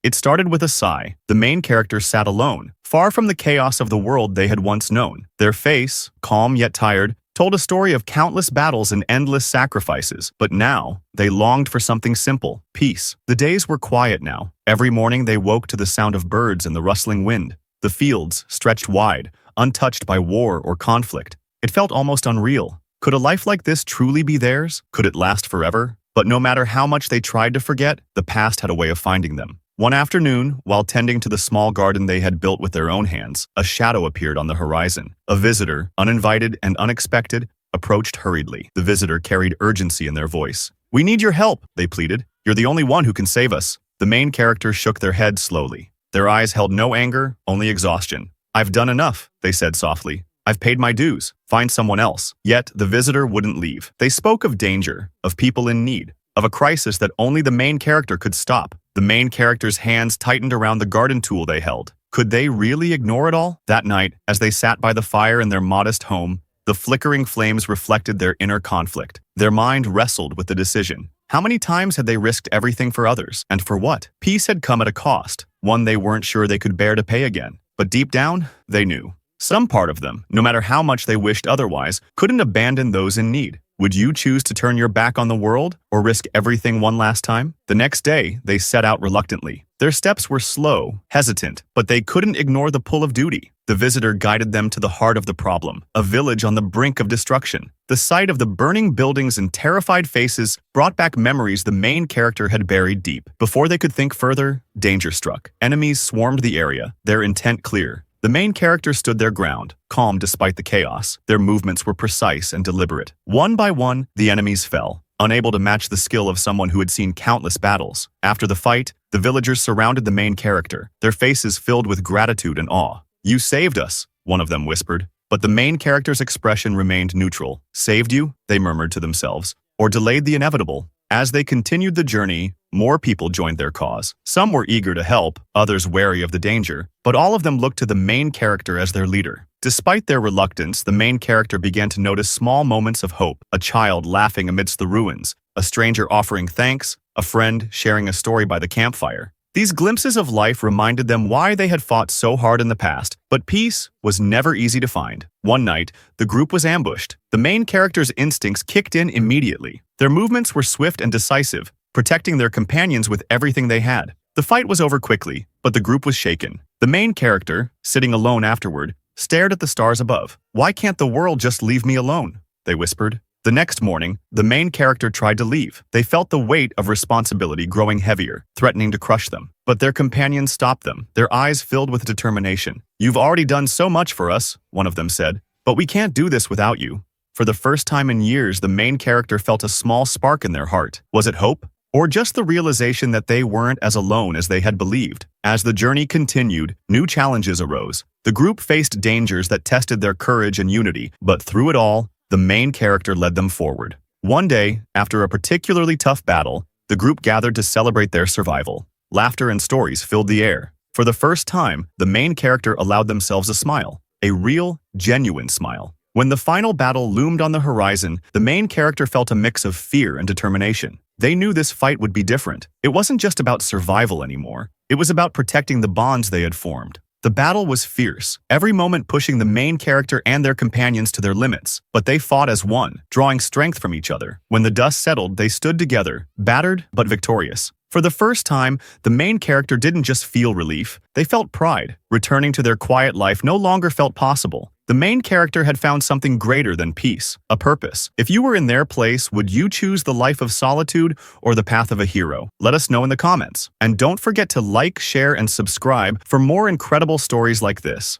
It started with a sigh. The main character sat alone, far from the chaos of the world they had once known. Their face, calm yet tired, told a story of countless battles and endless sacrifices. But now, they longed for something simple: peace. The days were quiet now. Every morning they woke to the sound of birds and the rustling wind. The fields stretched wide, untouched by war or conflict. It felt almost unreal. Could a life like this truly be theirs? Could it last forever? But no matter how much they tried to forget, the past had a way of finding them. One afternoon, while tending to the small garden they had built with their own hands, a shadow appeared on the horizon. A visitor, uninvited and unexpected, approached hurriedly. The visitor carried urgency in their voice. "We need your help," they pleaded. "You're the only one who can save us." The main character shook their heads slowly. Their eyes held no anger, only exhaustion. "I've done enough," they said softly. "I've paid my dues. Find someone else." Yet, the visitor wouldn't leave. They spoke of danger, of people in need, of a crisis that only the main character could stop. The main character's hands tightened around the garden tool they held. Could they really ignore it all? That night, as they sat by the fire in their modest home, the flickering flames reflected their inner conflict. Their mind wrestled with the decision. How many times had they risked everything for others? And for what? Peace had come at a cost, one they weren't sure they could bear to pay again. But deep down, they knew. Some part of them, no matter how much they wished otherwise, couldn't abandon those in need. Would you choose to turn your back on the world or risk everything one last time? The next day, they set out reluctantly. Their steps were slow, hesitant, but they couldn't ignore the pull of duty. The visitor guided them to the heart of the problem, a village on the brink of destruction. The sight of the burning buildings and terrified faces brought back memories the main character had buried deep. Before they could think further, danger struck. Enemies swarmed the area, their intent clear. The main character stood their ground, calm despite the chaos. Their movements were precise and deliberate. One by one, the enemies fell, unable to match the skill of someone who had seen countless battles. After the fight, the villagers surrounded the main character, their faces filled with gratitude and awe. "You saved us," one of them whispered. But the main character's expression remained neutral. "Saved you?" they murmured to themselves. "Or delayed the inevitable?" As they continued the journey, more people joined their cause. Some were eager to help, others wary of the danger, but all of them looked to the main character as their leader. Despite their reluctance, the main character began to notice small moments of hope: a child laughing amidst the ruins, a stranger offering thanks, a friend sharing a story by the campfire. These glimpses of life reminded them why they had fought so hard in the past, but peace was never easy to find. One night, the group was ambushed. The main character's instincts kicked in immediately. Their movements were swift and decisive, protecting their companions with everything they had. The fight was over quickly, but the group was shaken. The main character, sitting alone afterward, stared at the stars above. "Why can't the world just leave me alone?" they whispered. The next morning, the main character tried to leave. They felt the weight of responsibility growing heavier, threatening to crush them. But their companions stopped them, their eyes filled with determination. "You've already done so much for us," one of them said, "but we can't do this without you." For the first time in years, the main character felt a small spark in their heart. Was it hope? Or just the realization that they weren't as alone as they had believed? As the journey continued, new challenges arose. The group faced dangers that tested their courage and unity, but through it all, the main character led them forward. One day, after a particularly tough battle, the group gathered to celebrate their survival. Laughter and stories filled the air. For the first time, the main character allowed themselves a smile, a real, genuine smile. When the final battle loomed on the horizon, the main character felt a mix of fear and determination. They knew this fight would be different. It wasn't just about survival anymore. It was about protecting the bonds they had formed. The battle was fierce, every moment pushing the main character and their companions to their limits. But they fought as one, drawing strength from each other. When the dust settled, they stood together, battered but victorious. For the first time, the main character didn't just feel relief, they felt pride. Returning to their quiet life no longer felt possible. The main character had found something greater than peace, a purpose. If you were in their place, would you choose the life of solitude or the path of a hero? Let us know in the comments. And don't forget to like, share, and subscribe for more incredible stories like this.